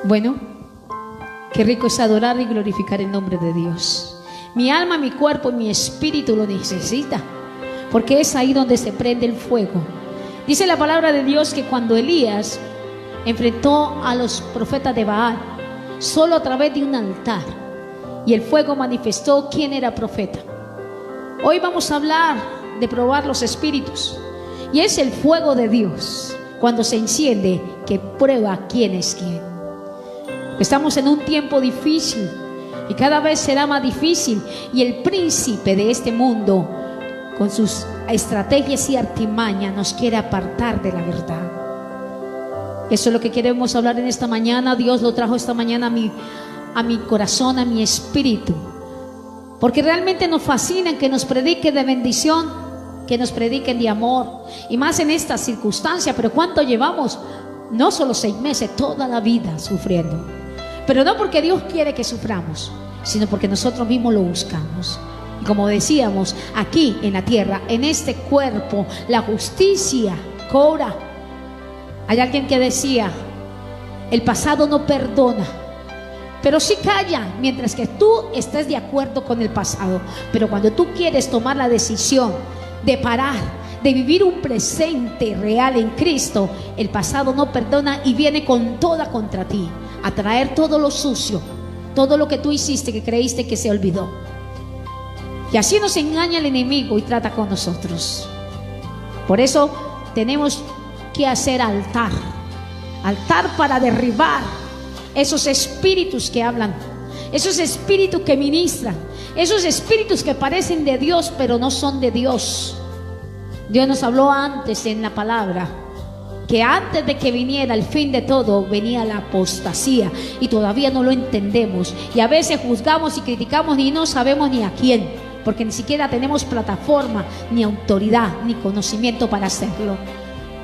Bueno, qué rico es adorar y glorificar el nombre de Dios. Mi alma, mi cuerpo y mi espíritu lo necesita, porque es ahí donde se prende el fuego. Dice la palabra de Dios que cuando Elías enfrentó a los profetas de Baal, solo a través de un altar, y el fuego manifestó quién era profeta. Hoy vamos a hablar de probar los espíritus, y es el fuego de Dios cuando se enciende que prueba quién es quién. Estamos en un tiempo difícil y cada vez será más difícil, y el príncipe de este mundo con sus estrategias y artimañas nos quiere apartar de la verdad. Eso es lo que queremos hablar en esta mañana. Dios lo trajo esta mañana a mi corazón, a mi espíritu, porque realmente nos fascina que nos prediquen de bendición, que nos prediquen de amor, y más en esta circunstancia. Pero ¿cuánto llevamos? No solo 6 meses, toda la vida sufriendo. Pero no porque Dios quiere que suframos, sino porque nosotros mismos lo buscamos. Y como decíamos, aquí en la tierra, en este cuerpo, la justicia cobra. Hay alguien que decía: el pasado no perdona, pero sí calla mientras que tú estés de acuerdo con el pasado. Pero cuando tú quieres tomar la decisión de parar, de vivir un presente real en Cristo, el pasado no perdona y viene con toda contra ti, a traer todo lo sucio, todo lo que tú hiciste que creíste que se olvidó. Y así nos engaña el enemigo y trata con nosotros. Por eso tenemos que hacer altar para derribar esos espíritus que hablan, esos espíritus que ministran, esos espíritus que parecen de Dios pero no son de Dios. Dios nos habló antes en la palabra que antes de que viniera el fin de todo, venía la apostasía, y todavía no lo entendemos, y a veces juzgamos y criticamos y no sabemos ni a quién, porque ni siquiera tenemos plataforma, ni autoridad, ni conocimiento para hacerlo.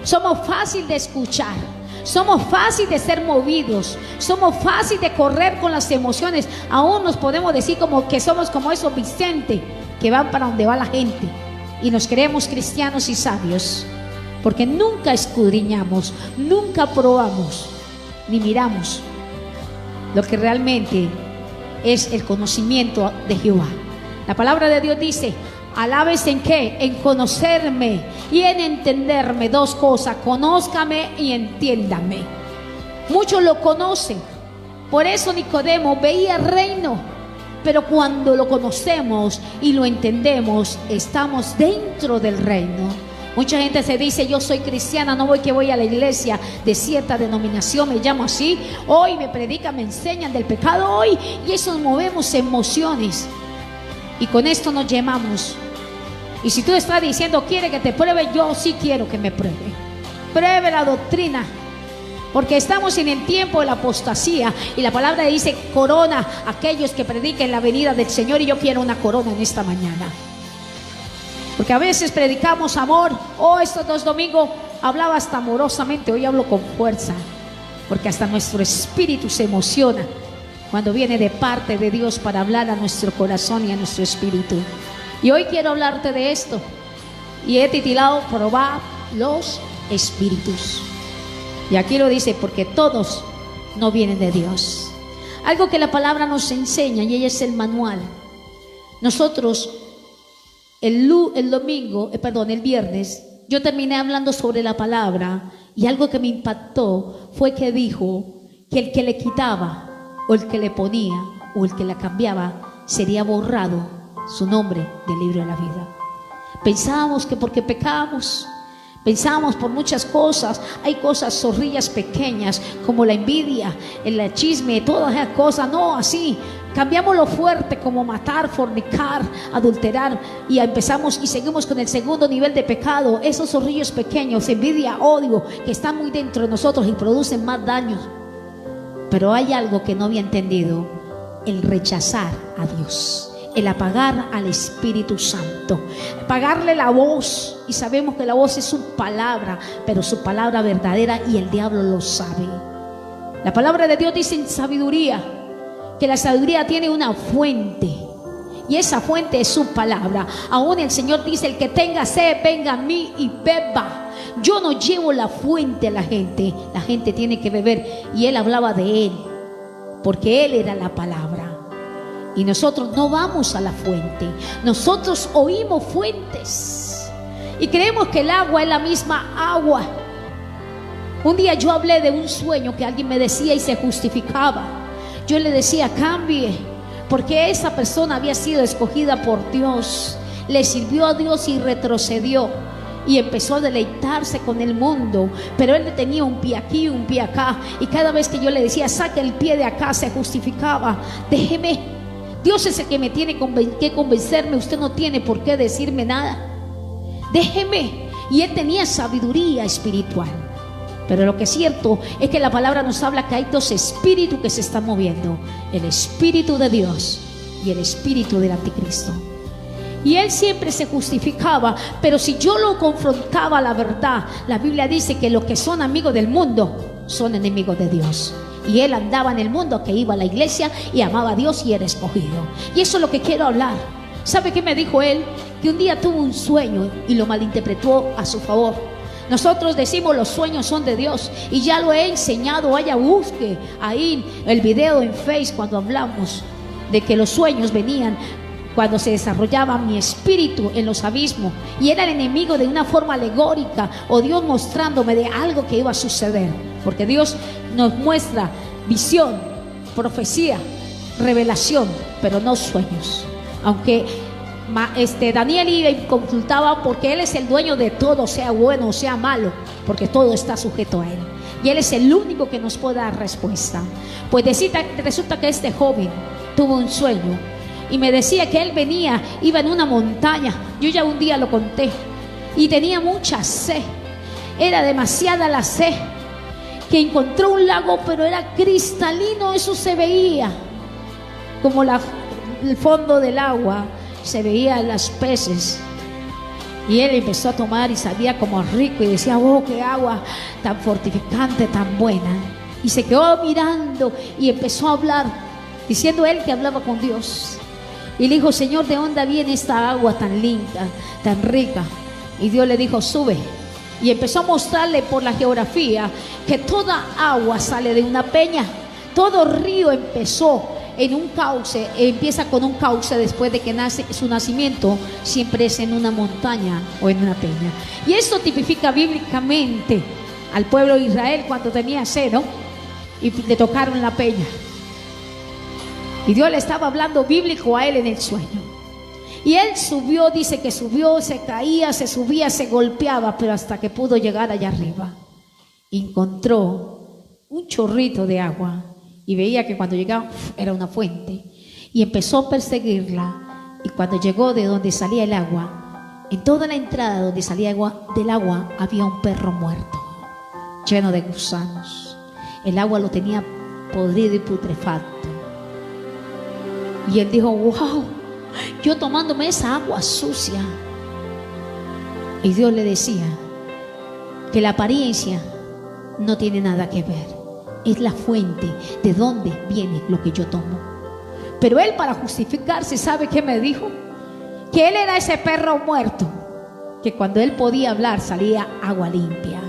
Somos fácil de escuchar, somos fácil de ser movidos, somos fácil de correr con las emociones. Aún nos podemos decir como que somos como esos Vicente que van para donde va la gente, y nos creemos cristianos y sabios, porque nunca escudriñamos, nunca probamos, ni miramos lo que realmente es el conocimiento de Jehová. La palabra de Dios dice: alabes en qué, en conocerme y en entenderme. 2 cosas: conózcame y entiéndame. Muchos lo conocen, por eso Nicodemo veía el reino, pero cuando lo conocemos y lo entendemos, estamos dentro del reino. Mucha gente se dice: yo soy cristiana, no voy a la iglesia de cierta denominación, me llamo así, hoy me predican, me enseñan del pecado hoy, y eso nos movemos emociones, y con esto nos llamamos. Y si tú estás diciendo: quiere que te pruebe, yo sí quiero que me pruebe. Pruebe la doctrina, porque estamos en el tiempo de la apostasía, y la palabra dice: corona a aquellos que prediquen la venida del Señor. Y yo quiero una corona en esta mañana, porque a veces predicamos amor. Estos 2 domingos hablaba hasta amorosamente, hoy hablo con fuerza, porque hasta nuestro espíritu se emociona cuando viene de parte de Dios para hablar a nuestro corazón y a nuestro espíritu. Y hoy quiero hablarte de esto, y he titulado: probar los espíritus. Y aquí lo dice: porque todos no vienen de Dios. Algo que la palabra nos enseña, y ella es el manual. Nosotros el viernes, yo terminé hablando sobre la palabra, y algo que me impactó fue que dijo que el que le quitaba, o el que le ponía, o el que la cambiaba, sería borrado su nombre del libro de la vida. Pensábamos que porque pecamos, pensábamos por muchas cosas. Hay cosas, zorrillas pequeñas, como la envidia, el chisme, todas esas cosas. No, así cambiamos lo fuerte, como matar, fornicar, adulterar, y empezamos y seguimos con el segundo nivel de pecado. Esos zorrillos pequeños, envidia, odio, que están muy dentro de nosotros y producen más daños. Pero hay algo que no había entendido: el rechazar a Dios, el apagar al Espíritu Santo, apagarle la voz. Y sabemos que la voz es su palabra, pero su palabra verdadera, y el diablo lo sabe. La palabra de Dios dice en sabiduría que la sabiduría tiene una fuente, y esa fuente es su palabra. Aún el Señor dice: el que tenga sed, venga a mí y beba. Yo no llevo la fuente a la gente tiene que beber. Y Él hablaba de Él, porque Él era la palabra. Y nosotros no vamos a la fuente, nosotros oímos fuentes y creemos que el agua es la misma agua. Un día yo hablé de un sueño que alguien me decía y se justificaba. Yo le decía: cambie, porque esa persona había sido escogida por Dios, le sirvió a Dios y retrocedió y empezó a deleitarse con el mundo, pero él tenía un pie aquí, un pie acá, y cada vez que yo le decía: saque el pie de acá, se justificaba. Déjeme, Dios es el que me tiene que convencerme, usted no tiene por qué decirme nada, déjeme. Y él tenía sabiduría espiritual. Pero lo que es cierto es que la palabra nos habla que hay dos espíritus que se están moviendo: el espíritu de Dios y el espíritu del anticristo. Y él siempre se justificaba, pero si yo lo confrontaba a la verdad, la Biblia dice que los que son amigos del mundo son enemigos de Dios. Y él andaba en el mundo, que iba a la iglesia y amaba a Dios y era escogido. Y eso es lo que quiero hablar. ¿Sabe qué me dijo él? Que un día tuvo un sueño y lo malinterpretó a su favor. Nosotros decimos: los sueños son de Dios, y ya lo he enseñado. Vaya, busque ahí el video en Facebook cuando hablamos de que los sueños venían cuando se desarrollaba mi espíritu en los abismos, y era el enemigo de una forma alegórica, o Dios mostrándome de algo que iba a suceder, porque Dios nos muestra visión, profecía, revelación, pero no sueños. Aunque Daniel iba y consultaba, porque Él es el dueño de todo, sea bueno o sea malo, porque todo está sujeto a Él, y Él es el único que nos puede dar respuesta. Pues resulta que este joven tuvo un sueño y me decía que él iba en una montaña. Yo ya un día lo conté, y tenía mucha sed, era demasiada la sed, que encontró un lago, pero era cristalino, eso se veía como el fondo del agua, se veían los peces. Y él empezó a tomar y sabía como rico, y decía: oh, qué agua tan fortificante, tan buena. Y se quedó mirando y empezó a hablar, diciendo él que hablaba con Dios. Y le dijo: Señor, ¿de dónde viene esta agua tan linda, tan rica? Y Dios le dijo: sube. Y empezó a mostrarle por la geografía que toda agua sale de una peña. Todo río empezó en un cauce, empieza con un cauce después de que nace. Su nacimiento siempre es en una montaña o en una peña. Y esto tipifica bíblicamente al pueblo de Israel cuando tenía sed, ¿no? Y le tocaron la peña. Y Dios le estaba hablando bíblico a él en el sueño. Y él subió, dice que subió, se caía, se subía, se golpeaba, pero hasta que pudo llegar allá arriba, encontró un chorrito de agua y veía que cuando llegaba era una fuente, y empezó a perseguirla. Y cuando llegó de donde salía el agua, en toda la entrada donde salía agua, del agua había un perro muerto, lleno de gusanos. El agua lo tenía podrido y putrefacto. Y él dijo: wow, yo tomándome esa agua sucia. Y Dios le decía que la apariencia no tiene nada que ver, es la fuente de donde viene lo que yo tomo. Pero él, para justificarse, ¿sabe qué me dijo? Que él era ese perro muerto, que cuando él podía hablar salía agua limpia.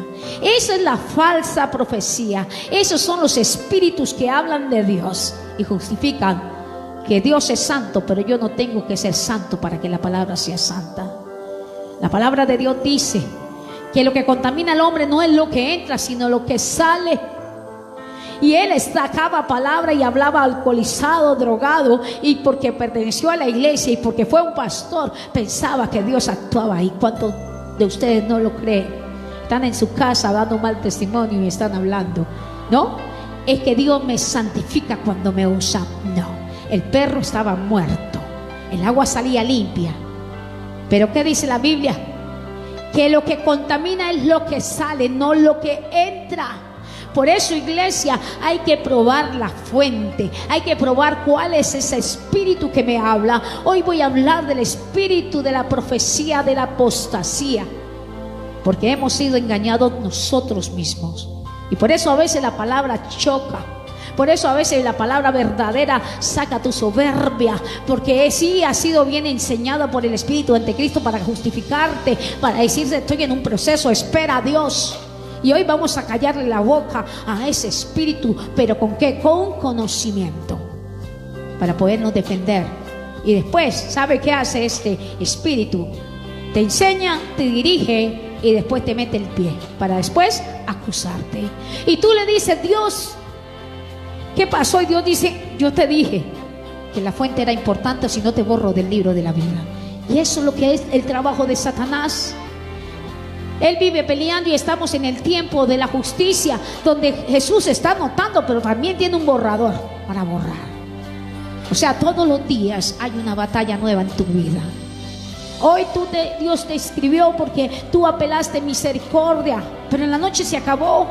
Esa es la falsa profecía. Esos son los espíritus que hablan de Dios y justifican que Dios es santo, pero yo no tengo que ser santo para que la palabra sea santa. La palabra de Dios dice que lo que contamina al hombre no es lo que entra, sino lo que sale. Y él sacaba palabra y hablaba alcoholizado, drogado, y porque perteneció a la iglesia y porque fue un pastor, pensaba que Dios actuaba ahí. ¿Cuántos de ustedes no lo creen? Están en su casa dando mal testimonio y están hablando: no, es que Dios me santifica cuando me usa. No. El perro estaba muerto, el agua salía limpia. Pero ¿qué dice la Biblia? Que lo que contamina es lo que sale, no lo que entra. Por eso, iglesia, hay que probar la fuente, hay que probar cuál es ese espíritu que me habla. Hoy voy a hablar del espíritu de la profecía, de la apostasía, porque hemos sido engañados nosotros mismos. Y por eso a veces la palabra choca. Por eso a veces la palabra verdadera saca tu soberbia, porque sí ha sido bien enseñada por el espíritu de Anticristo para justificarte, para decirte: estoy en un proceso, espera a Dios. Y hoy vamos a callarle la boca a ese espíritu, pero ¿con qué? Con conocimiento, para podernos defender. Y después, ¿sabe qué hace este espíritu? Te enseña, te dirige y después te mete el pie para después acusarte. Y tú le dices: Dios, ¿qué pasó? Y Dios dice: yo te dije que la fuente era importante, si no te borro del libro de la vida. Y eso es lo que es el trabajo de Satanás. Él vive peleando y estamos en el tiempo de la justicia, donde Jesús está anotando, pero también tiene un borrador para borrar. O sea, todos los días hay una batalla nueva en tu vida. Hoy Dios te escribió porque tú apelaste misericordia, pero en la noche se acabó.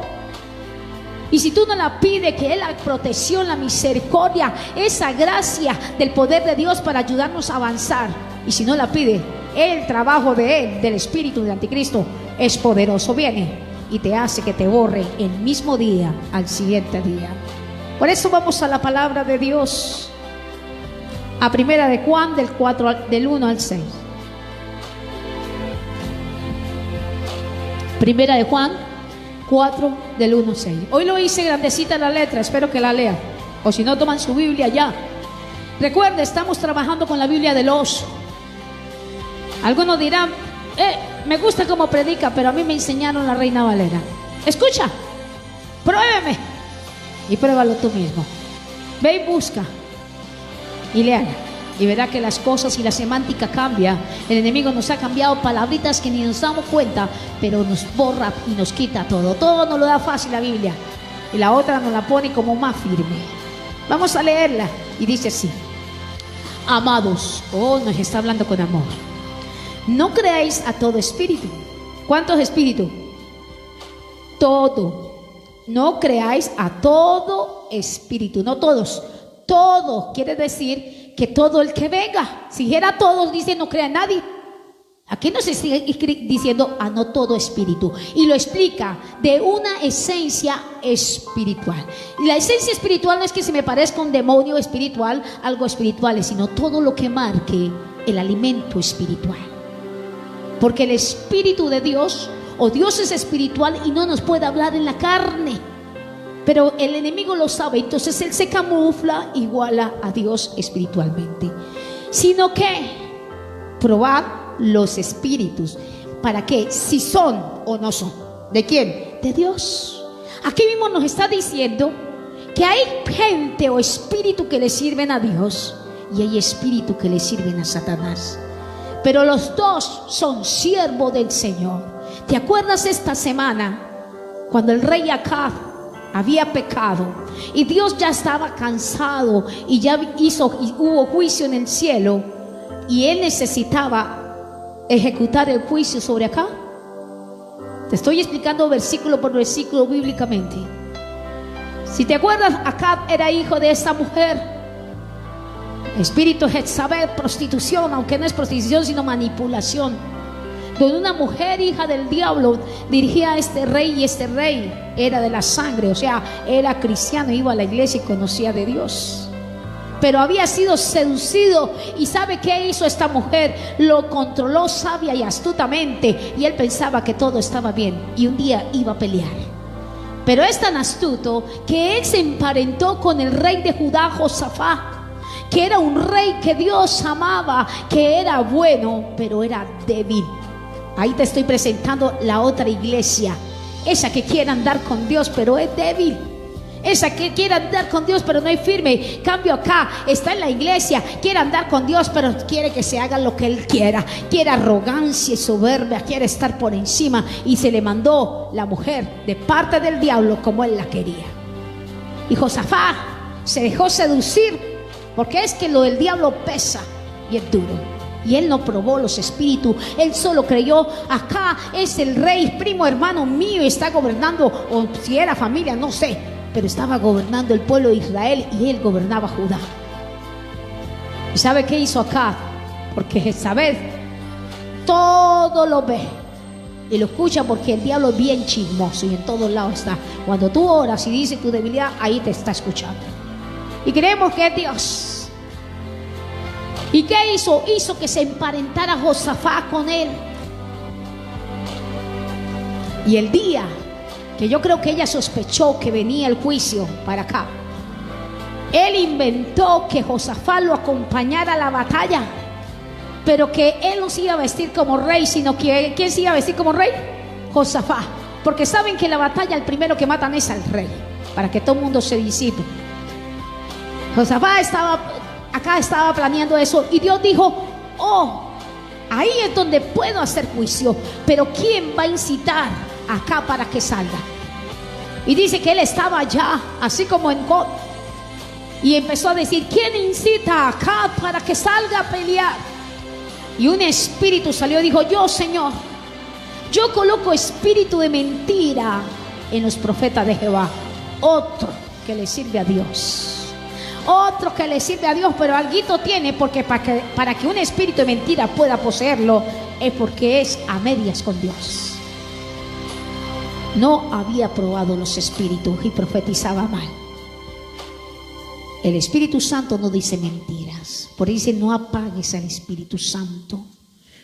Y si tú no la pides, que es la protección, la misericordia, esa gracia del poder de Dios para ayudarnos a avanzar, y si no la pide, el trabajo de Él, del espíritu de Anticristo, es poderoso. Viene y te hace que te borre el mismo día al siguiente día. Por eso vamos a la palabra de Dios, a primera de Juan, del 1 al 6. Primera de Juan 4, del 1 al 6. Hoy lo hice grandecita la letra, espero que la lean. O si no, toman su Biblia ya. Recuerda, estamos trabajando con la Biblia del oso. Algunos dirán: me gusta cómo predica, pero a mí me enseñaron la Reina Valera. Escucha, pruébeme y pruébalo tú mismo. Ve y busca y léala, y verá que las cosas y la semántica cambia. El enemigo nos ha cambiado palabritas que ni nos damos cuenta, pero nos borra y nos quita todo. Todo nos lo da fácil la Biblia, y la otra nos la pone como más firme. Vamos a leerla, y dice así: amados, nos está hablando con amor, no creáis a todo espíritu. ¿Cuántos espíritus? Todo. No creáis a todo espíritu, no todos. Todo quiere decir que todo el que venga. Si dijera todos, dice: no crea a nadie. Aquí no se sigue diciendo a no todo espíritu, y lo explica de una esencia espiritual. Y la esencia espiritual no es que se me parezca un demonio espiritual, algo espiritual, sino todo lo que marque el alimento espiritual. Porque el Espíritu de Dios, o Dios, es espiritual y no nos puede hablar en la carne. Pero el enemigo lo sabe, entonces él se camufla, iguala a Dios espiritualmente. Sino que probad los espíritus. ¿Para qué? Si son o no son. ¿De quién? De Dios. Aquí mismo nos está diciendo que hay gente o espíritu que le sirven a Dios, y hay espíritu que le sirven a Satanás. Pero los dos son siervos del Señor. ¿Te acuerdas esta semana cuando el rey Acab había pecado y Dios ya estaba cansado y ya hubo juicio en el cielo, y él necesitaba ejecutar el juicio sobre Acab? Te estoy explicando versículo por versículo bíblicamente. Si te acuerdas, Acab era hijo de esta mujer, espíritu Jezabel, prostitución, aunque no es prostitución sino manipulación, donde una mujer hija del diablo dirigía a este rey, y este rey era de la sangre, o sea, era cristiano, iba a la iglesia y conocía de Dios, pero había sido seducido. ¿Y sabe qué hizo esta mujer? Lo controló sabia y astutamente, y él pensaba que todo estaba bien, y un día iba a pelear. Pero es tan astuto que él se emparentó con el rey de Judá, Josafat, que era un rey que Dios amaba, que era bueno, pero era débil. Ahí te estoy presentando la otra iglesia, esa que quiere andar con Dios pero es débil, esa que quiere andar con Dios pero no es firme. Cambio acá, está en la iglesia, quiere andar con Dios pero quiere que se haga lo que él quiera, quiere arrogancia y soberbia, quiere estar por encima, y se le mandó la mujer de parte del diablo como él la quería. Y Josafat se dejó seducir, porque es que lo del diablo pesa y es duro. Y él no probó los espíritus, él solo creyó: acá es el rey, primo hermano mío, y está gobernando, o si era familia, no sé, pero estaba gobernando el pueblo de Israel, y él gobernaba Judá. ¿Y sabe qué hizo acá? Porque Jezabel todo lo ve y lo escucha, porque el diablo es bien chismoso y en todos lados está. Cuando tú oras y dices tu debilidad, ahí te está escuchando, y creemos que es Dios. ¿Y qué hizo? Hizo que se emparentara Josafat con él. Y el día que yo creo que ella sospechó que venía el juicio para acá. Él inventó que Josafat lo acompañara a la batalla, pero que él no se iba a vestir como rey, sino que ¿quién se iba a vestir como rey? Josafat, porque saben que en la batalla el primero que matan es al rey, para que todo el mundo se disipe. Josafat estaba planeando eso, y Dios dijo: oh, ahí es donde puedo hacer juicio, pero ¿quién va a incitar acá para que salga? Y dice que él estaba allá, así como en God, y empezó a decir: ¿quién incita acá para que salga a pelear? Y un espíritu salió y dijo: yo, Señor, yo coloco espíritu de mentira en los profetas de Jehová. Otro que le sirve a Dios, otro que le sirve a Dios, pero alguito tiene, porque para que un espíritu de mentira pueda poseerlo, es porque es a medias con Dios. No había probado los espíritus y profetizaba mal. El Espíritu Santo no dice mentiras. Por eso dice: no apagues al Espíritu Santo.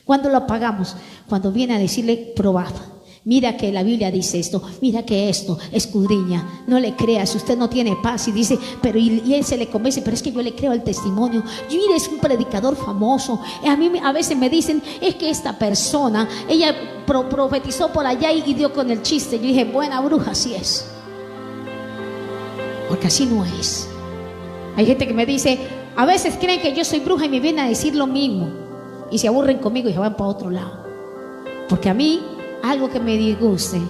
¿Cuándo lo apagamos? Cuando viene a decirle: probad, mira que la Biblia dice esto, mira que esto, escudriña, no le creas, usted no tiene paz. Y dice, pero y él se le convence: pero es que yo le creo al testimonio. Y mire, es un predicador famoso. A mí a veces me dicen: es que esta persona, ella profetizó por allá y dio con el chiste. Yo dije: buena bruja, así es, porque así no es. Hay gente que me dice, a veces creen que yo soy bruja y me vienen a decir lo mismo, y se aburren conmigo y se van para otro lado. Porque a mí, algo que me disguste,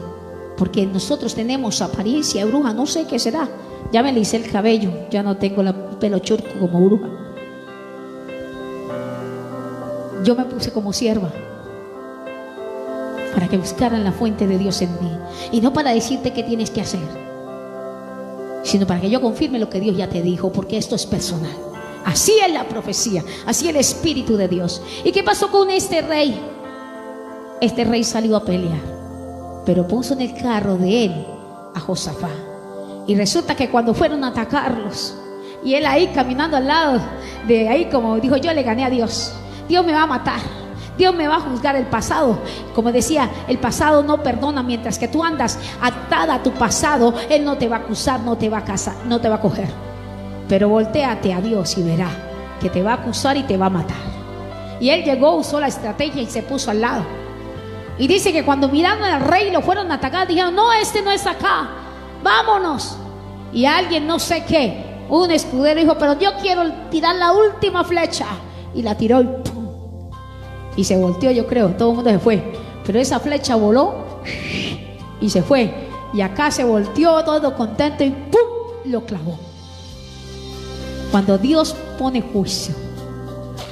porque nosotros tenemos apariencia de bruja, no sé qué será. Ya me lisé el cabello, ya no tengo el pelo churco como bruja. Yo me puse como sierva, para que buscaran la fuente de Dios en mí, y no para decirte qué tienes que hacer, sino para que yo confirme lo que Dios ya te dijo, porque esto es personal. Así es la profecía, así es el Espíritu de Dios. ¿Y qué pasó con este rey? Este rey salió a pelear, pero puso en el carro de él a Josafat. Y resulta que cuando fueron a atacarlos, y él ahí caminando al lado de ahí, como dijo: yo le gané a Dios, Dios me va a matar, Dios me va a juzgar el pasado. Como decía, el pasado no perdona. Mientras que tú andas atada a tu pasado, Él no te va a acusar, no te va a casar, no te va a coger. Pero voltéate a Dios y verá que te va a acusar y te va a matar. Y él llegó, usó la estrategia y se puso al lado. Y dice que cuando miraron al rey y lo fueron a atacar, dijeron: no, este no es acá, vámonos. Y alguien, no sé qué, un escudero dijo: pero yo quiero tirar la última flecha. Y la tiró y ¡pum! Y se volteó, yo creo, todo el mundo se fue. Pero esa flecha voló y se fue. Y acá se volteó todo contento y ¡pum! Lo clavó. Cuando Dios pone juicio,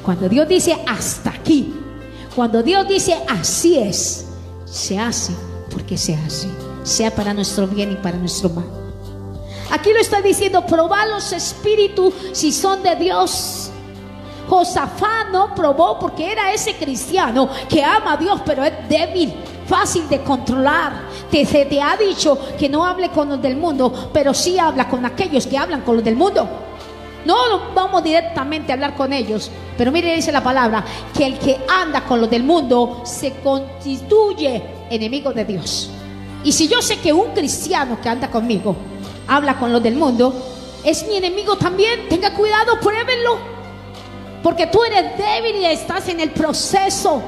cuando Dios dice hasta aquí, cuando Dios dice así es, se hace porque se hace, sea para nuestro bien y para nuestro mal. Aquí lo está diciendo: probad los espíritus si son de Dios. Josafat no probó, porque era ese cristiano que ama a Dios, pero es débil, fácil de controlar. Se te ha dicho que no hable con los del mundo, pero sí habla con aquellos que hablan con los del mundo. No vamos directamente a hablar con ellos, pero mire, dice la palabra que el que anda con los del mundo se constituye enemigo de Dios. Y si yo sé que un cristiano que anda conmigo habla con los del mundo, es mi enemigo también. Tenga cuidado, pruébenlo, porque tú eres débil y estás en el proceso.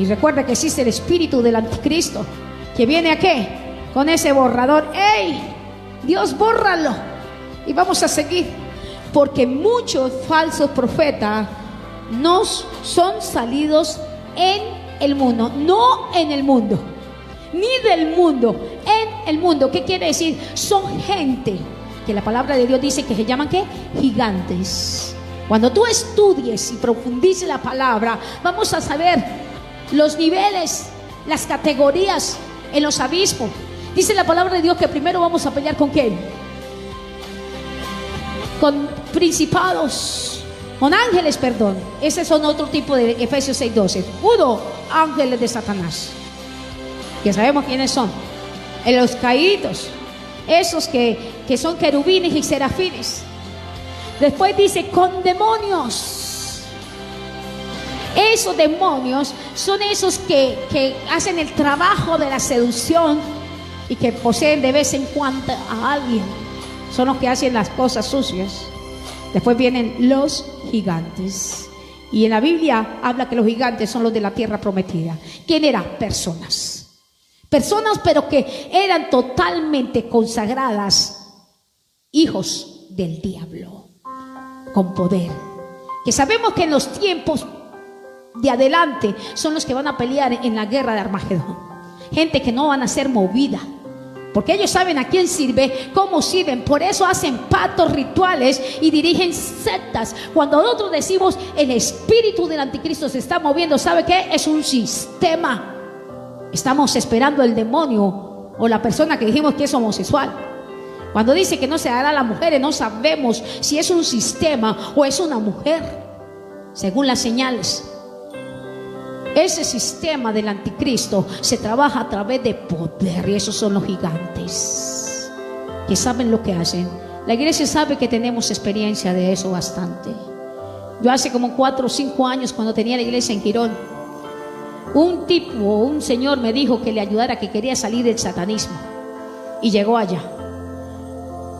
Y recuerda que existe el espíritu del anticristo, que viene a qué, con ese borrador. ¡Ey! Dios, bórralo. Y vamos a seguir, porque muchos falsos profetas nos son salidos en el mundo, no en el mundo, ni del mundo, en el mundo. ¿Qué quiere decir? Son gente que la palabra de Dios dice que se llaman ¿qué? Gigantes. Cuando tú estudies y profundices la palabra, vamos a saber los niveles, las categorías en los abismos. Dice la palabra de Dios que primero vamos a pelear ¿con quién? Con principados, con ángeles, perdón. Ese son otro tipo de Efesios 6:12. Uno, ángeles de Satanás. Ya sabemos quiénes son. Los caídos, esos que son querubines y serafines. Después dice con demonios. Esos demonios son esos que hacen el trabajo de la seducción, y que poseen de vez en cuando a alguien. Son los que hacen las cosas sucias. Después vienen los gigantes. Y en la Biblia habla que los gigantes son los de la tierra prometida. ¿Quién eran? Personas. Personas, pero que eran totalmente consagradas, hijos del diablo, con poder. Que sabemos que en los tiempos de adelante son los que van a pelear en la guerra de Armagedón. Gente que no van a ser movida, porque ellos saben a quién sirve, cómo sirven. Por eso hacen pactos rituales y dirigen sectas. Cuando nosotros decimos el espíritu del anticristo se está moviendo, ¿sabe qué? Es un sistema. Estamos esperando el demonio o la persona que dijimos que es homosexual. Cuando dice que no se dará a las mujeres, no sabemos si es un sistema o es una mujer, según las señales. Ese sistema del anticristo se trabaja a través de poder, y esos son los gigantes que saben lo que hacen. La iglesia sabe que tenemos experiencia de eso bastante. Yo hace como 4 o 5 años, cuando tenía la iglesia en Quirón, un señor me dijo que le ayudara, que quería salir del satanismo, y llegó allá.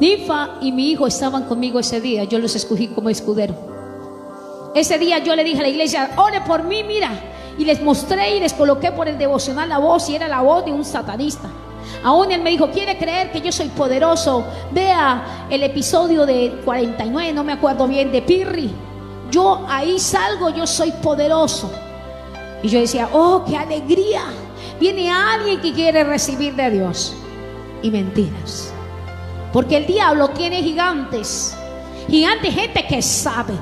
Nifa y mi hijo estaban conmigo ese día. Yo los escogí como escudero. Ese día yo le dije a la iglesia: ore por mí, mira. Y les mostré y les coloqué por el devocional la voz, y era la voz de un satanista. Aún él me dijo: ¿quiere creer que yo soy poderoso? Vea el episodio de 49, no me acuerdo bien, de Pirri. Yo ahí salgo, yo soy poderoso. Y yo decía: oh, qué alegría. Viene alguien que quiere recibir de Dios. Y mentiras. Porque el diablo tiene gigantes. Gigantes, gente que sabe.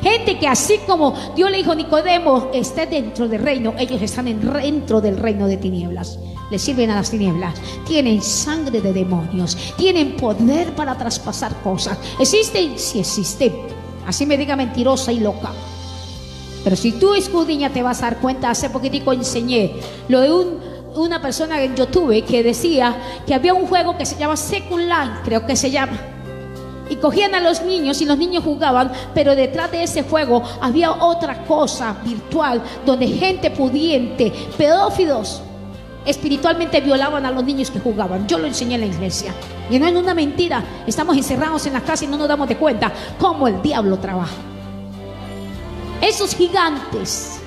Gente que así como Dios le dijo a Nicodemo, esté dentro del reino, ellos están dentro del reino de tinieblas. Le sirven a las tinieblas. Tienen sangre de demonios. Tienen poder para traspasar cosas. ¿Existen? Sí existen. Así me diga mentirosa y loca. Pero si tú escudriñas te vas a dar cuenta. Hace poquitico enseñé lo de una persona en YouTube que decía que había un juego que se llama Second Life, creo que se llama. Y cogían a los niños y los niños jugaban, pero detrás de ese juego había otra cosa virtual, donde gente pudiente, pedófilos, espiritualmente violaban a los niños que jugaban. Yo lo enseñé en la iglesia. Y no es una mentira. Estamos encerrados en la casa y no nos damos de cuenta cómo el diablo trabaja. Esos gigantes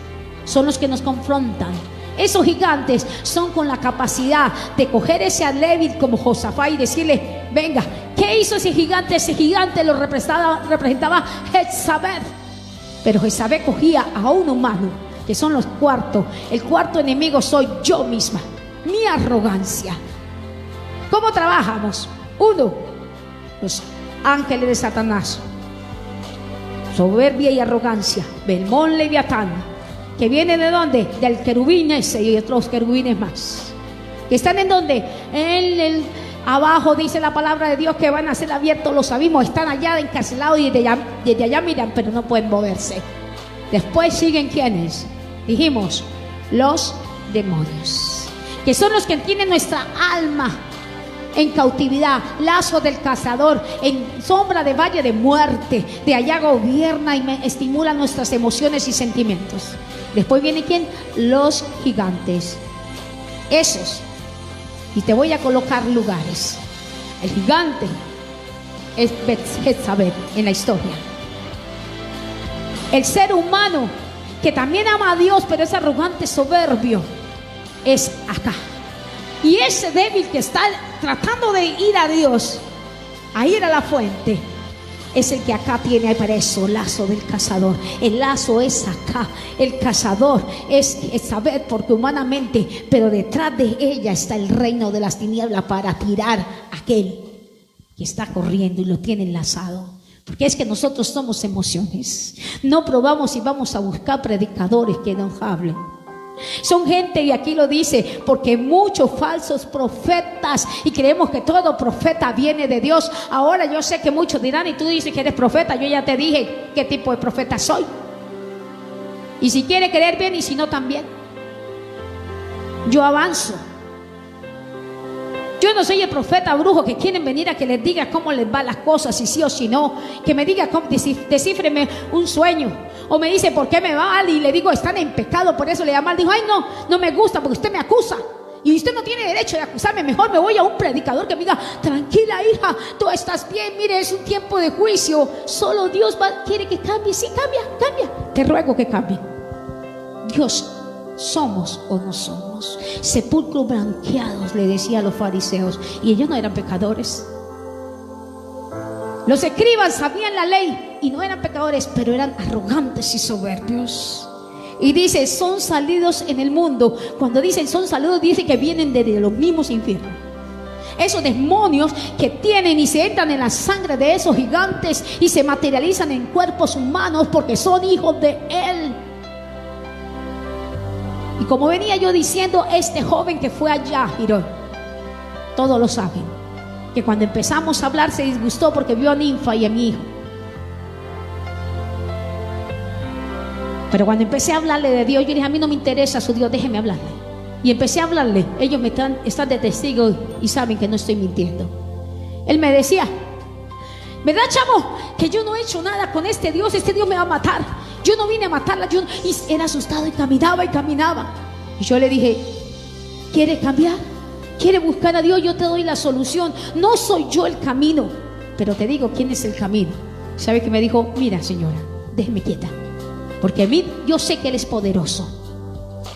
son los que nos confrontan. Esos gigantes son con la capacidad de coger ese débil como Josafat y decirle: venga. ¿Qué hizo ese gigante? Ese gigante lo representaba Jezabel. Pero Jezabel cogía a un humano, que son los cuartos. El cuarto enemigo soy yo misma, mi arrogancia. ¿Cómo trabajamos? 1, los ángeles de Satanás, soberbia y arrogancia. Belmón Leviatán, que viene de dónde? Del querubín ese y otros querubines más, que están en donde, abajo dice la palabra de Dios que van a ser abiertos los abismos. Están allá encarcelados y desde allá miran, pero no pueden moverse. Después siguen ¿quiénes? Dijimos, los demonios, que son los que tienen nuestra alma en cautividad, lazo del cazador, en sombra de valle de muerte. De allá gobierna y estimula nuestras emociones y sentimientos. Después viene ¿quién? Los gigantes. Esos. Y te voy a colocar lugares. El gigante es Jezabel en la historia. El ser humano que también ama a Dios, pero es arrogante, soberbio, es acá. Y ese débil que está tratando de ir a Dios, a ir a la fuente, es el que acá tiene preso, lazo del cazador. El lazo es acá. El cazador es saber, porque humanamente, pero detrás de ella está el reino de las tinieblas para tirar a aquel que está corriendo y lo tiene enlazado. Porque es que nosotros somos emociones. No probamos y vamos a buscar predicadores que nos hablen. Son gente, y aquí lo dice, porque muchos falsos profetas, y creemos que todo profeta viene de Dios. Ahora yo sé que muchos dirán: y tú dices que eres profeta. Yo ya te dije qué tipo de profeta soy. Y si quiere creer bien, y si no también. Yo avanzo. Yo no soy el profeta brujo que quieren venir a que les diga cómo les van las cosas, si sí o si no. Que me diga, descífreme un sueño. O me dice, ¿por qué me va mal? Y le digo, están en pecado, por eso le da mal. Dijo, ay, no me gusta porque usted me acusa. Y usted no tiene derecho de acusarme. Mejor me voy a un predicador que me diga: tranquila, hija, tú estás bien. Mire, es un tiempo de juicio. Solo Dios quiere que cambie. Sí, cambia. Te ruego que cambie. Dios, ¿somos o no somos? Sepulcros blanqueados, le decía a los fariseos. Y ellos no eran pecadores. Los escribas sabían la ley y no eran pecadores, pero eran arrogantes y soberbios. Y dice: son salidos en el mundo. Cuando dicen son salidos, dice que vienen de los mismos infiernos. Esos demonios que tienen y se entran en la sangre de esos gigantes y se materializan en cuerpos humanos porque son hijos de Él. Y como venía yo diciendo, este joven que fue allá, Girón, todos lo saben, que cuando empezamos a hablar se disgustó porque vio a Ninfa y a mi hijo. Pero cuando empecé a hablarle de Dios, yo dije: a mí no me interesa su Dios, déjeme hablarle. Y empecé a hablarle. Ellos están de testigo y saben que no estoy mintiendo. Él me decía: ¿verdad, chamo? Que yo no he hecho nada con este Dios me va a matar. Yo no vine a matarla. Y era asustado y caminaba. Y yo le dije: ¿quiere cambiar? ¿Quiere buscar a Dios? Yo te doy la solución. No soy yo el camino, pero te digo quién es el camino. ¿Sabe qué me dijo? Mira, señora, déjeme quieta. Porque a mí, yo sé que Él es poderoso.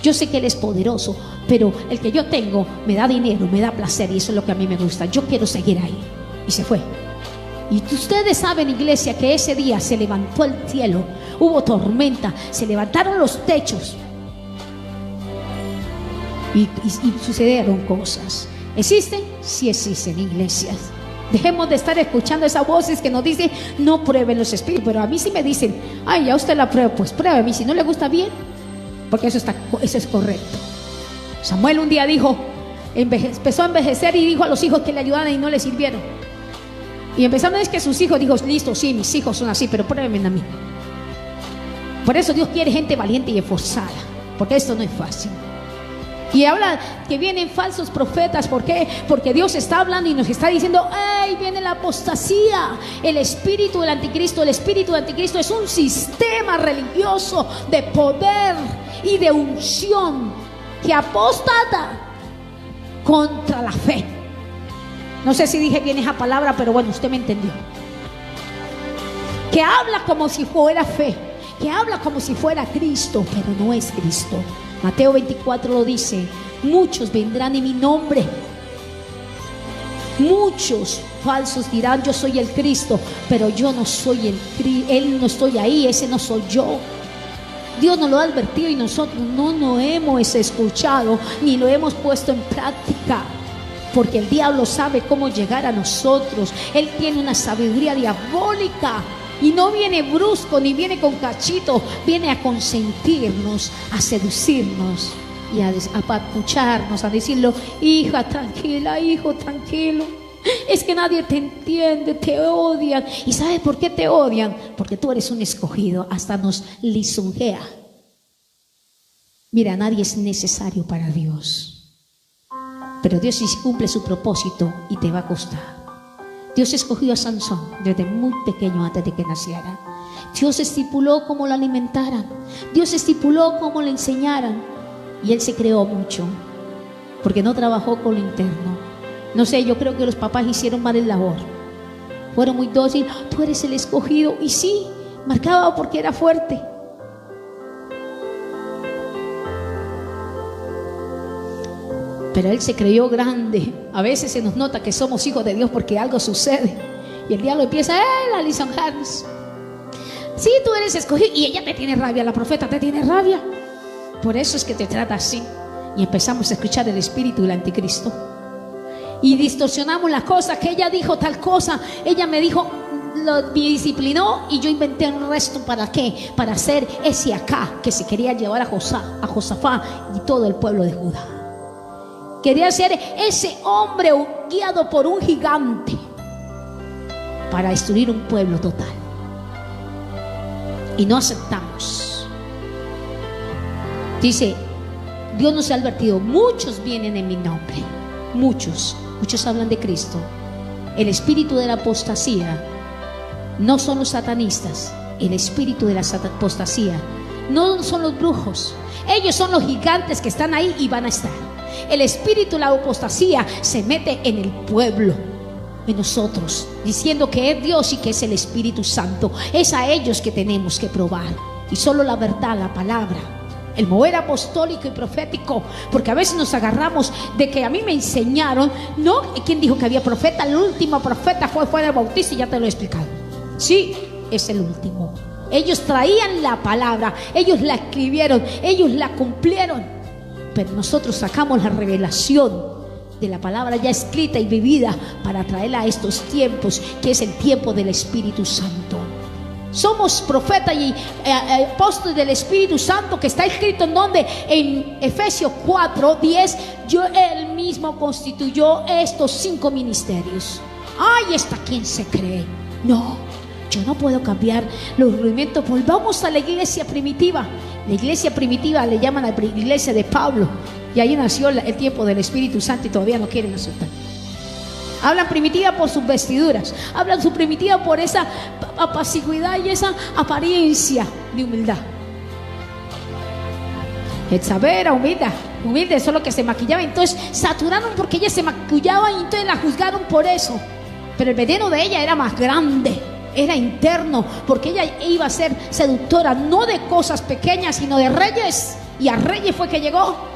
Yo sé que Él es poderoso, pero el que yo tengo me da dinero, me da placer, y eso es lo que a mí me gusta. Yo quiero seguir ahí. Y se fue. Y ustedes saben, iglesia, que ese día se levantó el cielo, hubo tormenta, se levantaron los techos y sucedieron cosas. ¿Existen? Sí existen, iglesias. Dejemos de estar escuchando esas voces que nos dicen: no prueben los espíritus. Pero a mí sí me dicen: ay, ya usted la prueba. Pues pruébeme, si no le gusta, bien, porque eso es correcto. Samuel un día dijo, empezó a envejecer y dijo a los hijos que le ayudaran y no le sirvieron. Y empezaron a decir que sus hijos, dijo: listo, sí, mis hijos son así, pero pruébenme a mí. Por eso Dios quiere gente valiente y esforzada, porque esto no es fácil. Y habla que vienen falsos profetas. ¿Por qué? Porque Dios está hablando y nos está diciendo: ¡ay, viene la apostasía! El espíritu del anticristo. El espíritu del anticristo es un sistema religioso de poder y de unción que apostata contra la fe. No sé si dije bien esa palabra, pero bueno, usted me entendió. Que habla como si fuera fe, que habla como si fuera Cristo, pero no es Cristo. Mateo 24 lo dice: muchos vendrán en mi nombre. Muchos falsos dirán: yo soy el Cristo, pero yo no soy el Cristo. Él no estoy ahí, ese no soy yo. Dios nos lo ha advertido y nosotros no nos hemos escuchado ni lo hemos puesto en práctica. Porque el diablo sabe cómo llegar a nosotros. Él tiene una sabiduría diabólica. Y no viene brusco ni viene con cachito. Viene a consentirnos, a seducirnos y a apapucharnos, a decirlo: hija, tranquila, hijo, tranquilo. Es que nadie te entiende, te odian. ¿Y sabes por qué te odian? Porque tú eres un escogido. Hasta nos lisonjea. Mira, nadie es necesario para Dios. Pero Dios sí cumple su propósito y te va a costar. Dios escogió a Sansón desde muy pequeño, antes de que naciera. Dios estipuló cómo lo alimentaran. Dios estipuló cómo le enseñaran. Y él se creó mucho, porque no trabajó con lo interno. No sé, yo creo que los papás hicieron mal el labor. Fueron muy dóciles. Tú eres el escogido. Y sí, marcaba porque era fuerte. Pero él se creyó grande. A veces se nos nota que somos hijos de Dios porque algo sucede y el diablo empieza a lisonjarnos. Sí, tú eres escogido. Y ella te tiene rabia, la profeta te tiene rabia. Por eso es que te trata así. Y empezamos a escuchar el espíritu del anticristo y distorsionamos las cosas. Que ella dijo tal cosa, ella me dijo, me disciplinó y yo inventé un resto. ¿Para qué? Para hacer ese acá que se quería llevar a Josafá y todo el pueblo de Judá. Quería ser ese hombre guiado por un gigante para destruir un pueblo total. Y no aceptamos. Dice, Dios nos ha advertido: muchos vienen en mi nombre. Muchos hablan de Cristo. El espíritu de la apostasía no son los satanistas. El espíritu de la apostasía no son los brujos. Ellos son los gigantes que están ahí y van a estar. El espíritu, la apostasía, se mete en el pueblo, en nosotros, diciendo que es Dios y que es el Espíritu Santo. Es a ellos que tenemos que probar. Y solo la verdad, la palabra, el mover apostólico y profético, porque a veces nos agarramos de que a mí me enseñaron, no, ¿quién dijo que había profeta? El último profeta fue Juan el Bautista, y ya te lo he explicado. Sí, es el último. Ellos traían la palabra, ellos la escribieron, ellos la cumplieron, pero nosotros sacamos la revelación de la palabra ya escrita y vivida para traerla a estos tiempos, que es el tiempo del Espíritu Santo. Somos profetas y apóstoles del Espíritu Santo, que está escrito en donde, en Efesios 4:10, él mismo constituyó estos 5 ministerios. Ay, ¿está quien se cree? No, yo no puedo cambiar los rudimentos. Volvamos a la iglesia primitiva. La iglesia primitiva le llaman a la iglesia de Pablo, y ahí nació el tiempo del Espíritu Santo, y todavía no quieren aceptar. Hablan primitiva por sus vestiduras, hablan su primitiva por esa apacividad y esa apariencia de humildad. Jezabel era humilde, solo que se maquillaba. Entonces saturaron porque ella se maquillaba, y entonces la juzgaron por eso. Pero el veneno de ella era más grande, era interno, porque ella iba a ser seductora, no de cosas pequeñas, sino de reyes. Y a reyes fue que llegó.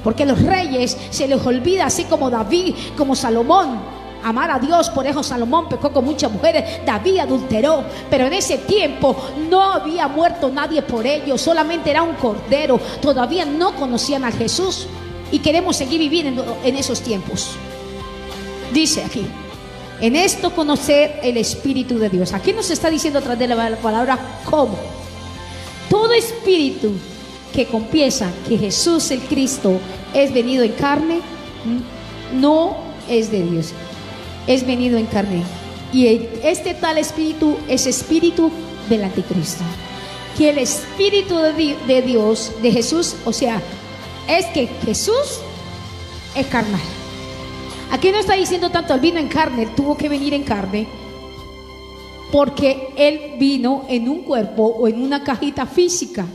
Porque los reyes se les olvida, así como David, como Salomón, amar a Dios. Por eso Salomón pecó con muchas mujeres, David adulteró, pero en ese tiempo no había muerto nadie por ellos, solamente era un cordero. Todavía no conocían a Jesús, y queremos seguir viviendo en esos tiempos. Dice aquí, en esto conocer el Espíritu de Dios. Aquí nos está diciendo a través de la palabra cómo. Todo espíritu que confiesa que Jesús el Cristo es venido en carne, no es de Dios, es venido en carne. Y este tal espíritu es espíritu del anticristo. Que el Espíritu de Dios, de Jesús, o sea, es que Jesús es carnal. Aquí no está diciendo tanto él vino en carne, él tuvo que venir en carne, porque él vino en un cuerpo o en una cajita física.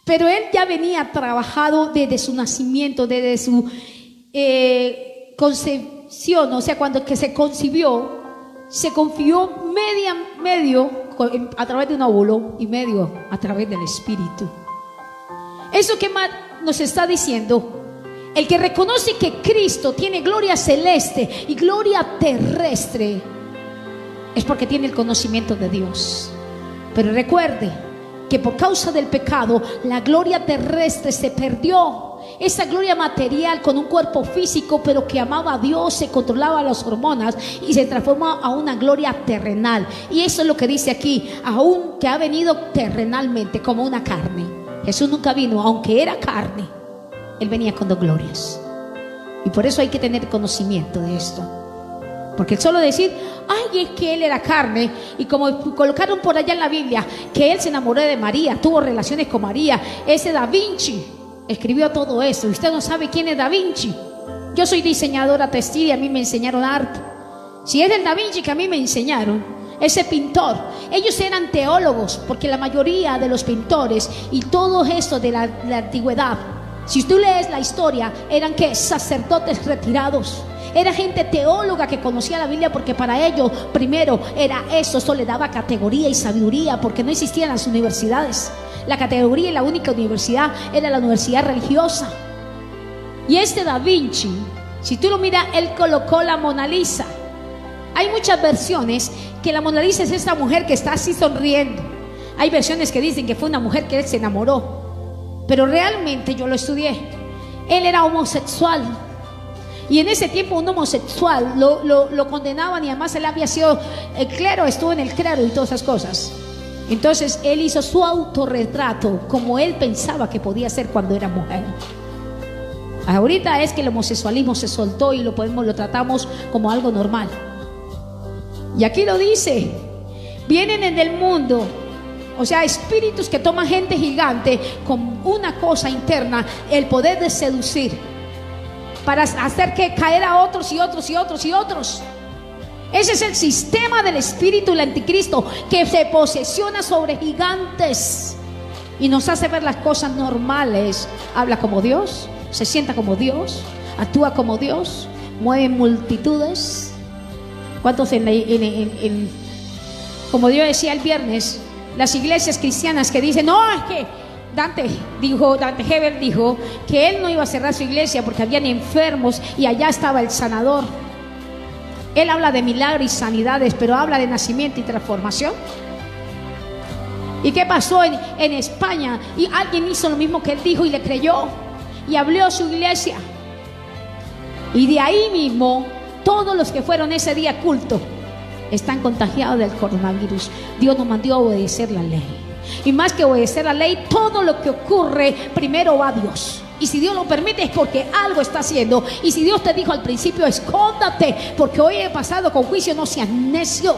Pero él ya venía trabajado desde su nacimiento, desde su concepción. O sea, cuando que se concibió, se confió medio a través de un óvulo y medio a través del Espíritu. Eso que más nos está diciendo, el que reconoce que Cristo tiene gloria celeste y gloria terrestre, es porque tiene el conocimiento de Dios. Pero recuerde que por causa del pecado, la gloria terrestre se perdió. Esa gloria material con un cuerpo físico, pero que amaba a Dios, se controlaba las hormonas y se transformó a una gloria terrenal. Y eso es lo que dice aquí, aún que ha venido terrenalmente como una carne. Jesús nunca vino, aunque era carne, él venía con 2 glorias. Y por eso hay que tener conocimiento de esto. Porque solo decir, ay, es que él era carne, y como colocaron por allá en la Biblia que él se enamoró de María, tuvo relaciones con María, ese Da Vinci escribió todo eso. Usted no sabe quién es Da Vinci. Yo soy diseñadora textil y a mí me enseñaron arte. Si es el Da Vinci que a mí me enseñaron, ese pintor, ellos eran teólogos, porque la mayoría de los pintores y todo eso de la antigüedad, si tú lees la historia, eran que sacerdotes retirados. Era gente teóloga que conocía la Biblia, porque para ellos primero era eso le daba categoría y sabiduría, porque no existían las universidades. La categoría y la única universidad era la universidad religiosa. Y este Da Vinci, si tú lo miras, él colocó la Mona Lisa. Hay muchas versiones que la Mona Lisa es esta mujer que está así sonriendo. Hay versiones que dicen que fue una mujer que él se enamoró, pero realmente yo lo estudié. Él era homosexual. Y en ese tiempo un homosexual lo condenaban, y además él había sido el clero, estuvo en el clero y todas esas cosas. Entonces él hizo su autorretrato como él pensaba que podía ser cuando era mujer. Ahorita es que el homosexualismo se soltó y lo tratamos como algo normal. Y aquí lo dice, vienen en el mundo, o sea, espíritus que toman gente gigante con una cosa interna, el poder de seducir, para hacer que caer a otros y otros y otros y otros. Ese es el sistema del espíritu, el anticristo, que se posesiona sobre gigantes y nos hace ver las cosas normales. Habla como Dios, se sienta como Dios, actúa como Dios, mueve multitudes. ¿Cuántos como yo decía el viernes, las iglesias cristianas que dicen, no, es que Dante Hebel dijo que él no iba a cerrar su iglesia porque habían enfermos y allá estaba el sanador? Él habla de milagros y sanidades, pero habla de nacimiento y transformación. ¿Y qué pasó en España? Y alguien hizo lo mismo que él dijo y le creyó y abrió su iglesia. Y de ahí mismo, todos los que fueron ese día culto están contagiados del coronavirus. Dios nos mandó a obedecer la ley. Y más que obedecer la ley, todo lo que ocurre, primero va a Dios. Y si Dios lo permite es porque algo está haciendo. Y si Dios te dijo al principio, escóndate, porque hoy he pasado con juicio, no seas necio.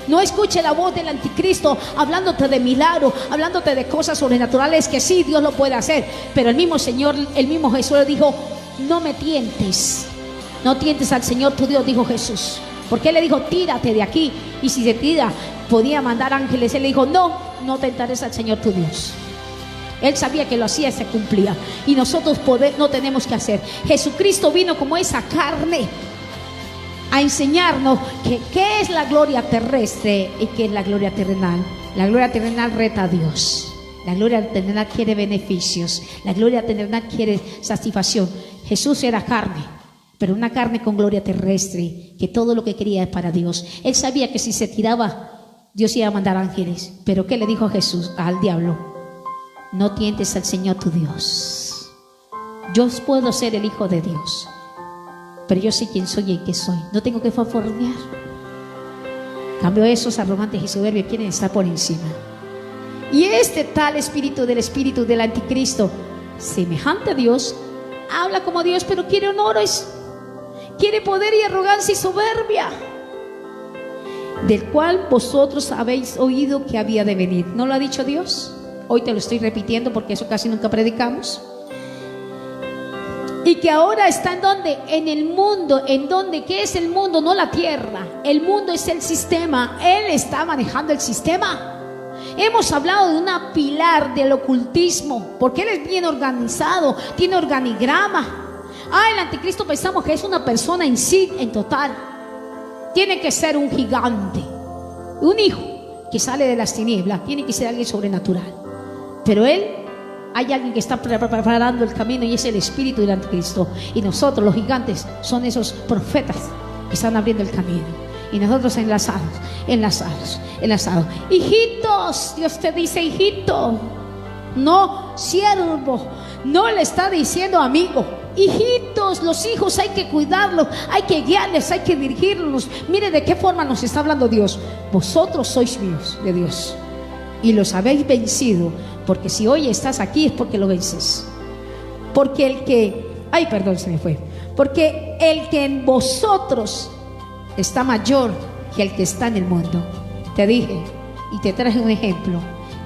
No escuche la voz del anticristo hablándote de milagro, hablándote de cosas sobrenaturales que sí, Dios lo puede hacer. Pero el mismo Señor, el mismo Jesús le dijo, no me tientes. No tientes al Señor tu Dios, dijo Jesús. Porque Él le dijo, tírate de aquí. Y si se tira, podía mandar ángeles. Él le dijo, no tentarás al Señor tu Dios. Él sabía que lo hacía y se cumplía. Y nosotros no tenemos que hacer. Jesucristo vino como esa carne a enseñarnos qué es la gloria terrestre y qué es la gloria terrenal. La gloria terrenal reta a Dios. La gloria terrenal quiere beneficios. La gloria terrenal quiere satisfacción. Jesús era carne, pero una carne con gloria terrestre, que todo lo que quería es para Dios. Él sabía que si se tiraba, Dios iba a mandar ángeles. Pero ¿qué le dijo Jesús al diablo? No tientes al Señor tu Dios. Yo puedo ser el Hijo de Dios, pero yo sé quién soy y qué soy. No tengo que fanfarronear. Cambio, esos arrogantes y soberbios quieren estar por encima. Y este tal espíritu del anticristo, semejante a Dios, habla como Dios, pero quiere honores, quiere poder y arrogancia y soberbia, del cual vosotros habéis oído que había de venir. ¿No lo ha dicho Dios? Hoy te lo estoy repitiendo porque eso casi nunca predicamos. Y que ahora está en donde, en el mundo, en donde, ¿qué es el mundo? No la tierra. El mundo es el sistema. Él está manejando el sistema. Hemos hablado de una pilar del ocultismo, porque él es bien organizado, tiene organigrama. El anticristo pensamos que es una persona en sí, en total. Tiene que ser un gigante, un hijo que sale de las tinieblas, tiene que ser alguien sobrenatural. Pero él, hay alguien que está preparando el camino y es el espíritu del anticristo. Y nosotros, los gigantes, son esos profetas que están abriendo el camino. Y nosotros enlazados. Hijitos, Dios te dice hijito, no siervo. No le está diciendo amigo. Hijitos, los hijos hay que cuidarlos, hay que guiarles, hay que dirigirlos. Mire de qué forma nos está hablando Dios. Vosotros sois míos, de Dios, y los habéis vencido. Porque si hoy estás aquí es porque lo vences. Porque el que, porque el que en vosotros está mayor que el que está en el mundo. Te dije y te traje un ejemplo.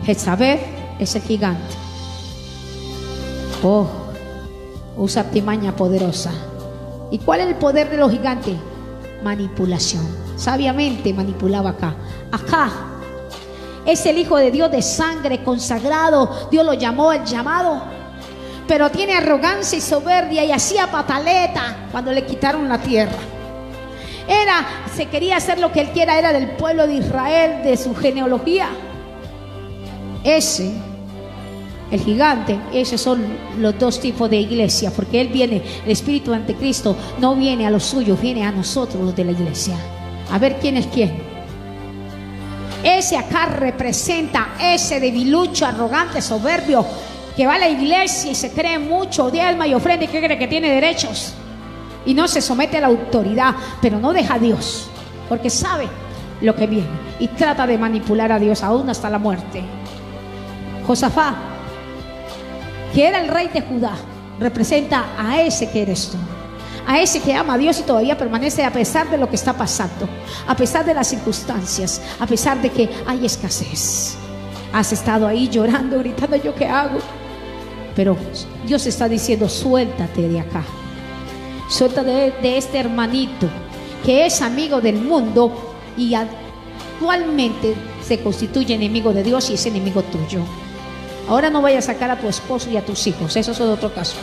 Jezabel es el gigante. Usa artimaña poderosa. ¿Y cuál es el poder de los gigantes? Manipulación. Sabiamente manipulaba acá. Es el Hijo de Dios de sangre, consagrado. Dios lo llamó el llamado. Pero tiene arrogancia y soberbia y hacía pataleta cuando le quitaron la tierra. Se quería hacer lo que él quiera, era del pueblo de Israel, de su genealogía. El gigante, esos son los dos tipos de iglesia, porque él viene, el espíritu anticristo no viene a los suyos, viene a nosotros los de la iglesia. A ver quién es quién. Ese acá representa ese debilucho, arrogante, soberbio, que va a la iglesia y se cree mucho, diezma y ofrenda y que cree que tiene derechos y no se somete a la autoridad, pero no deja a Dios, porque sabe lo que viene y trata de manipular a Dios aún hasta la muerte. Josafat, que era el rey de Judá, representa a ese que eres tú, a ese que ama a Dios y todavía permanece a pesar de lo que está pasando, a pesar de las circunstancias, a pesar de que hay escasez. Has estado ahí llorando, gritando, ¿yo qué hago? Pero Dios está diciendo, suéltate de acá, suéltate de este hermanito que es amigo del mundo y actualmente se constituye enemigo de Dios y es enemigo tuyo. Ahora no vayas a sacar a tu esposo y a tus hijos, eso es otro caso.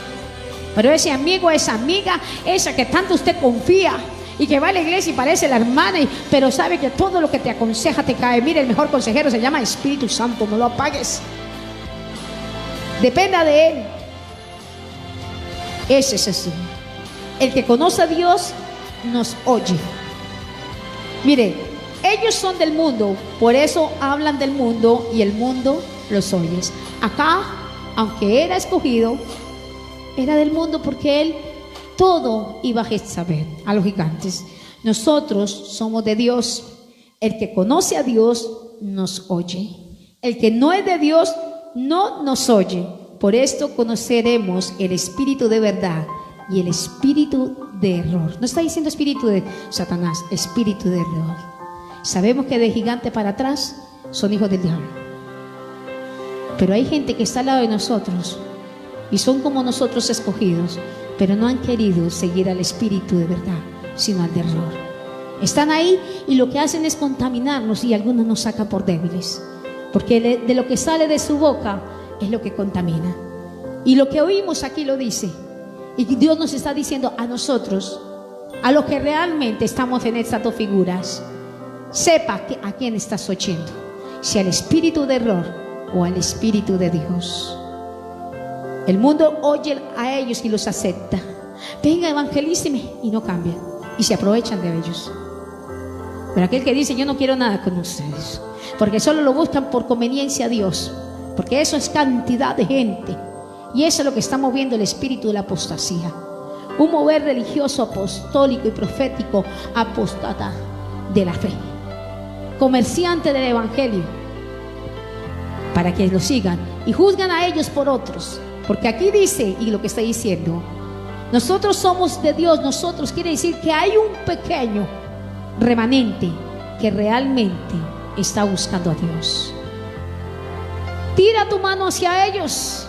Pero ese amigo, esa amiga, esa que tanto usted confía y que va a la iglesia y parece la hermana, pero sabe que todo lo que te aconseja te cae. Mire, el mejor consejero se llama Espíritu Santo, no lo apagues. Dependa de Él. Ese es Jesús. El que conoce a Dios nos oye. Mire, ellos son del mundo, por eso hablan del mundo y el mundo los oye. Acá, aunque era escogido, era del mundo porque él todo iba a Jezabel, a los gigantes. Nosotros somos de Dios. El que conoce a Dios nos oye. El que no es de Dios no nos oye. Por esto conoceremos el espíritu de verdad y el espíritu de error. No está diciendo espíritu de Satanás, espíritu de error. Sabemos que de gigante para atrás son hijos del diablo. Pero hay gente que está al lado de nosotros y son como nosotros escogidos, pero no han querido seguir al espíritu de verdad, sino al de error. Están ahí y lo que hacen es contaminarnos, y algunos nos sacan por débiles, porque de lo que sale de su boca es lo que contamina. Y lo que oímos aquí lo dice. Y Dios nos está diciendo a nosotros, a los que realmente estamos en estas dos figuras, sepa a quién estás oyendo, si al espíritu de error o al espíritu de Dios. El mundo oye a ellos y los acepta. Venga, evangelíceme, y no cambian y se aprovechan de ellos. Pero aquel que dice: yo no quiero nada con ustedes, porque solo lo buscan por conveniencia a Dios, porque eso es cantidad de gente, y eso es lo que está moviendo el espíritu de la apostasía. Un mover religioso, apostólico y profético, apóstata de la fe, comerciante del evangelio, para que lo sigan y juzgan a ellos por otros. Porque aquí dice, y lo que está diciendo, nosotros somos de Dios. Nosotros quiere decir que hay un pequeño remanente que realmente está buscando a Dios. Tira tu mano hacia ellos,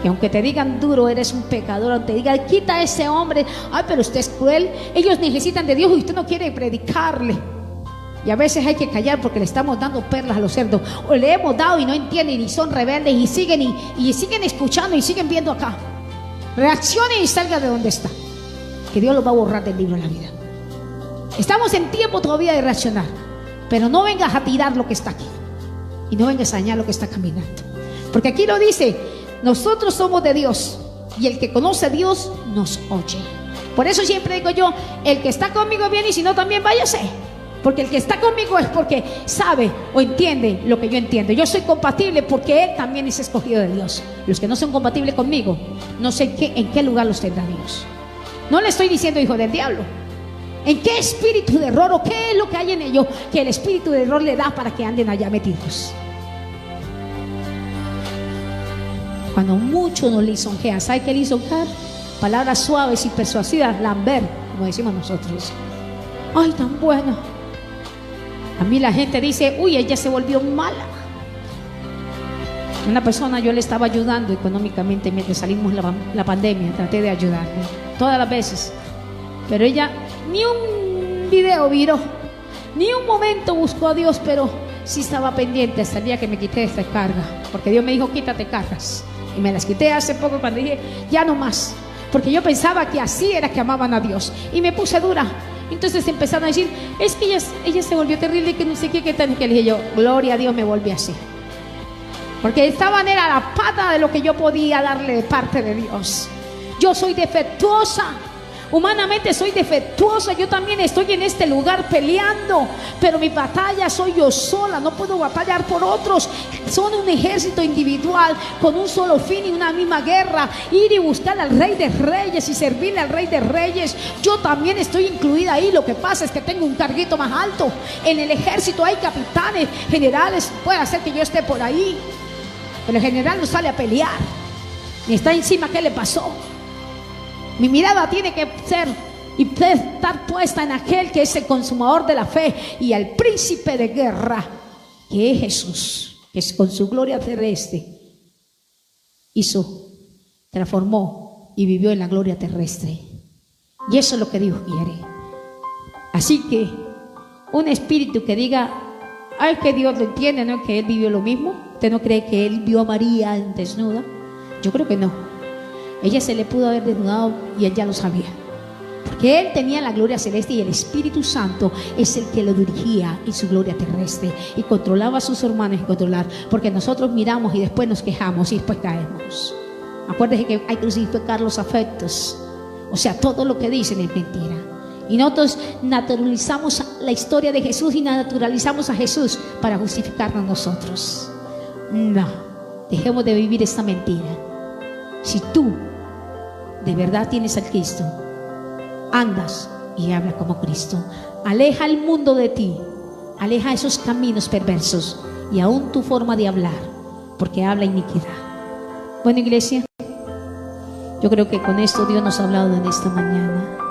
que aunque te digan duro, eres un pecador, aunque te digan quita a ese hombre, ay, pero usted es cruel, ellos necesitan de Dios y usted no quiere predicarle. Y a veces hay que callar porque le estamos dando perlas a los cerdos, o le hemos dado y no entienden y son rebeldes y siguen escuchando y siguen viendo acá. Reaccione y salga de donde está, que Dios los va a borrar del libro de la vida. Estamos en tiempo todavía de reaccionar, pero no vengas a tirar lo que está aquí y no vengas a dañar lo que está caminando, porque aquí lo dice: nosotros somos de Dios y el que conoce a Dios nos oye. Por eso siempre digo yo: el que está conmigo viene, y si no también váyase. Porque el que está conmigo es porque sabe o entiende lo que yo entiendo. Yo soy compatible porque él también es escogido de Dios. Los que no son compatibles conmigo, no sé en qué lugar los tendrá Dios. No le estoy diciendo hijo del diablo. ¿En qué espíritu de error o qué es lo que hay en ellos que el espíritu de error le da para que anden allá metidos? Cuando mucho nos lisonjean, ¿sabe qué lisonjear? Palabras suaves y persuasivas, lamber, como decimos nosotros. Ay, tan buena. A mí la gente dice: uy, ella se volvió mala. Una persona, yo le estaba ayudando económicamente mientras salimos la pandemia, traté de ayudarle todas las veces, pero ella ni un video viró, ni un momento buscó a Dios, pero sí estaba pendiente hasta el día que me quité esta carga, porque Dios me dijo: quítate cargas, y me las quité hace poco cuando dije ya no más, porque yo pensaba que así era que amaban a Dios, y me puse dura. Entonces empezaron a decir: es que ella se volvió terrible, que no sé qué tal. Que le dije yo: gloria a Dios, me volví así, porque estaban era la pata de lo que yo podía darle de parte de Dios. Yo soy defectuosa, humanamente soy defectuosa. Yo también estoy en este lugar peleando, pero mi batalla soy yo sola. No puedo batallar por otros. Son un ejército individual con un solo fin y una misma guerra: ir y buscar al Rey de Reyes y servirle al Rey de Reyes. Yo también estoy incluida ahí. Lo que pasa es que tengo un carguito más alto. En el ejército hay capitanes, generales. Puede ser que yo esté por ahí, pero el general no sale a pelear ni está encima. ¿Qué le pasó? Mi mirada tiene que ser y estar puesta en aquel que es el consumador de la fe y al príncipe de guerra, que es Jesús, que es con su gloria terrestre transformó y vivió en la gloria terrestre. Y eso es lo que Dios quiere. Así que un espíritu que diga: ay, que Dios lo entiende, ¿no? Que Él vivió lo mismo. ¿Usted no cree que Él vio a María desnuda? Yo creo que no. Ella se le pudo haber desnudado y él ya lo sabía. Porque él tenía la gloria celeste y el Espíritu Santo es el que lo dirigía en su gloria terrestre y controlaba a sus hermanos y controlar. Porque nosotros miramos y después nos quejamos y después caemos. Acuérdense que hay que crucificar los afectos. O sea, todo lo que dicen es mentira. Y nosotros naturalizamos la historia de Jesús y naturalizamos a Jesús para justificarnos nosotros. No, dejemos de vivir esta mentira. Si tú de verdad tienes al Cristo, andas y habla como Cristo. Aleja el mundo de ti, aleja esos caminos perversos y aún tu forma de hablar, porque habla iniquidad. Bueno, iglesia, yo creo que con esto Dios nos ha hablado en esta mañana.